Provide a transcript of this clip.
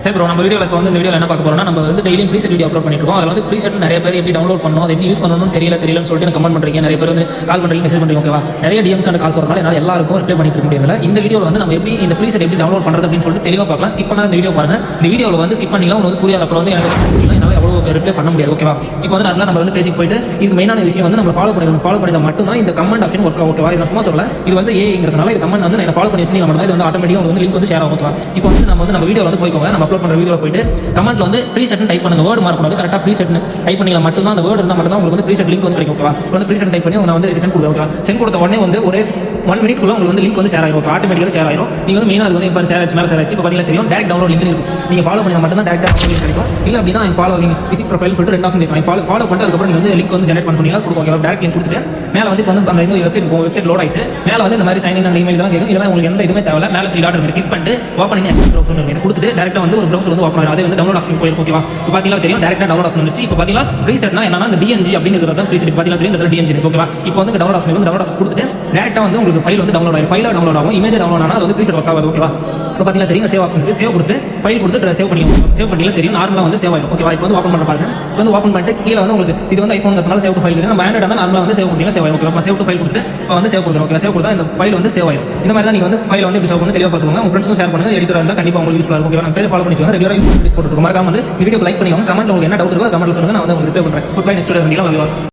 ஹே bro, நம்ம வீடியோவில் இப்போ வந்து இந்த வீடியோவில் என்ன பார்க்க போறோம்னா, நம்ம வந்து டெய்லியும் ப்ரீசெட் வீடியோ அப்லோட் பண்ணிட்டு இருக்கோம். அதில் வந்து ப்ரீசெட் நிறைய பேர் எப்படி டவுன்லோட் பண்ணணும், அதை எப்படி யூஸ் பண்ணணும்னு தெரியலன்னு சொல்லிட்டு கமெண்ட் பண்ணுறீங்க. நிறைய பேர் வந்து கால் பண்ணுறீங்க, மெசேஜ் பண்ணுறீங்க. ஓகேவா, நிறைய டிஎம்ஸ் அண்ட் கால்ஸ் வரனால என்னால் எல்லாருக்கும் ரிப்ளை பண்ணிட்டு இருக்க முடியல. இந்த வீடியோவில் வந்து நம்ம எப்படி இந்த ப்ரீசெட் எப்படி டவுன்லோட் பண்ணுறது அப்படின்னு சொல்லிட்டு தெளிவாக பார்க்கலாம். ஸ்கிப் பண்ணாத இந்த வீடியோ பாருங்க. இந்த வீடியோவில் வந்து ஸ்கிப் பண்ணிக்கலாம், உங்களுக்கு புரியாது. அப்புறம் வந்து எனக்கு என்னால் எவ்வளோ ரிப்ளை பண்ண முடியாது. ஓகேவா, இப்போ வந்து நம்ம வந்து பேஜுக்கு போயிட்டு இது மெயினான விஷயம் வந்து நம்ம ஃபாலோ பண்ணிடணும். ஃபாலோ பண்ணிதான் மட்டும்தான் இந்த கமெண்ட் ஆப்ஷன் ஒர்க் ஆகும். ஓகேவா, இது சும்மா சொல்லல. இது வந்து ஏங்கிறதுனால இது கமெண்ட் வந்து நான் ஃபாலோ பண்ணி வச்சு மட்டும் இது வந்து ஆட்டோமேட்டிக்காக உங்களுக்கு வந்து லிங்க் வந்து ஷேர் ஆகும். ஓகேவா, இப்போ வந்து நம்ம வீடியோ வந்து போய்க்கோங்க. நம்ம அப்லோட் பண்ணுற வீடியோவில் போயிட்டு கமெண்ட்ல வந்து ப்ரீசெட் டைப் பண்ணுங்க. வேர்ட் மார்க் பண்ணாது, கரெக்டாக ப்ரீசெட் டைப் பண்ணிக்கலாம். மட்டும்தான் அந்த வேர்ட் இருந்தால் மட்டும்தான் உங்களுக்கு வந்து ப்ரீசெட் லிங்க் வந்து கிடைக்கும். ஓகேவா, இப்போ வந்து ப்ரீசெட் டைப் பண்ணி நான் வந்து சென்ட் கொடுத்தேன். ஓகேவா, சென்ட் கொடுத்த உடனே வந்து ஒரு 1 மினிட்குள்ள உங்களுக்கு வந்து லிங்க் வந்து ஷேர் ஆயிரும். ஆட்டோமேட்டிக்காக ஷேர் ஆயிரும். நீங்க வந்து மெயினாக அது வந்து இப்போ ஷேர் ஆச்சு மேலே ஷேர் ஆச்சு. இப்போ பார்த்தீங்கன்னா தெரியும், டேரக்ட் டவுன்லோட் லிங்க் இருக்கும். நீங்க ஃபாலோ பண்ணி மட்டும் தான் டேரக்டாக லிங்க் கிடைக்கும். இல்லை அப்படின்னா ஃபாலோவிங் விசிட் ப்ரொஃபைல் சொல்லிட்டு 2 ஆப்ஷன் இருக்கும். ஃபாலோ பண்ணிட்டு அதுக்கப்புறம் நீங்க வந்து லிங்க் வந்து ஜெனரேட் பண்ண சொன்னீங்கன்னா கொடுக்கும். ஓகேவா, டேரக்ட் லிங்க் கொடுத்துட்டு மேலே வந்து இப்போ வந்து அந்த வெப்சைட் லோட் ஆயிட்டு மேலே வந்து இந்த மாதிரி சைன் இன் அண்ட் இமெயில் தான் கேட்கும். இதெல்லாம் உங்களுக்கு எந்த இதுவுமே தேவையில்ல. மேலே 3 டாட் இருக்கு, கிளிக் பண்ணிட்டு ஓப்பன் பண்ணி எக்ஸ்போர்ட் ப்ரௌசர் இதை கொடுத்துட்டு டேரக்டாக வந்து ஒரு ப்ரௌசர் வந்து ஓப்பன் ஆகும். அதே வந்து டவுன்லோட் ஆப்ஷன் போயிருக்கும். ஓகேவா, இப்போ பார்த்தீங்கன்னா தெரியும் டேரக்டாக டவுன்லோட் ஆப்ஷன் வந்துச்சு. இப்போ பார்த்தீங்கன்னா ப்ரீசெட்னா என்னன்னா இந்த டிஎன்ஜி அப்படிங்கிறது தான் ப்ரீசெட். பார்த்தீங்கன்னா தெரியும் இந்த டிஎன்ஜி இருக்கு. ஓகேவா, இப்போ வந்து டவுன்லோட் ஆப்ஷன் வந்து டவுன்லோட் ஆப்ஷன் கொடுத்துட்டு டேரக்டாக வந்து உங்களுக்கு ஃபைல் வந்து டவுன்லோட் ஆகும். ஃபைலாக டவுன்லோட் ஆகும். இமேஜ் டவுன்லோட் ஆனால் அது வந்து ப்ரீசெட் ஒர்க் ஆகாது. ஓகேவா, இப்போ பார்த்தீங்கன்னா தெரியும் சேவ் ஆப்ஷன் சேவ் கொடுத்து ஃபைல் கொடுத்து சேவ் பண்ணிக்கலாம் தெரியும். நார்மலாக வந்து சேவ் ஆயிடும். ஓகேவா, இப்போ வந்து ஓப்பன் பண்ண பாருங்க. இப்போ வந்து ஓப்பன் பண்ணிட்டு கீழே வந்து உங்களுக்கு இது வந்து ஐஃபோன் சேவ் டு ஃபைல் இருக்கு. நம்ம ஆண்ட்ராய்டு வந்து நார்மலாக வந்து சேவ் பண்ணிக்கலாம். சேவ் ஆகும். ஓகேவா, சேவ் டு ஃபைல் கொடுத்து இப்போ வந்து சேவ் கொடுத்துரும். ஓகே, சேவ் கொடுத்தா இந்த ஃபைல் வந்து சேவ் ஆயிடும். இந்த மாதிரி தான் நீங்கள் வந்து ஃபைல் வந்து சேவ் பண்ணி தெளிவாக பார்த்துக்கோங்க. உங்கள் ஃப்ரெண்ட்ஸ்க்கும் ஷேர் பண்ணுங்க. எடிட்டராக இருந்தால் கண்டிப்பாக உங்களுக்கு யூஸ்ஃபுல்லாக இருக்கும். ஓகேவா, நம்ம பேஜ் ஃபாலோ பண்ணி வச்சுக்கோங்க. ரெகுலராக யூஸ் போட்டுருக்கோம். மறக்காம வந்து வீடியோ லைக் பண்ணிக்கோங்க. கமெண்ட்ல உங்களுக்கு என்ன டவுட் இருக்கோ கமெண்ட்ல சொல்லுங்க. நான் வந்து உங்களுக்கு ரிப்ளை பண்ணுறேன். குட் பை, நெக்ஸ்ட் வீடியோ சந்திக்கலாம்.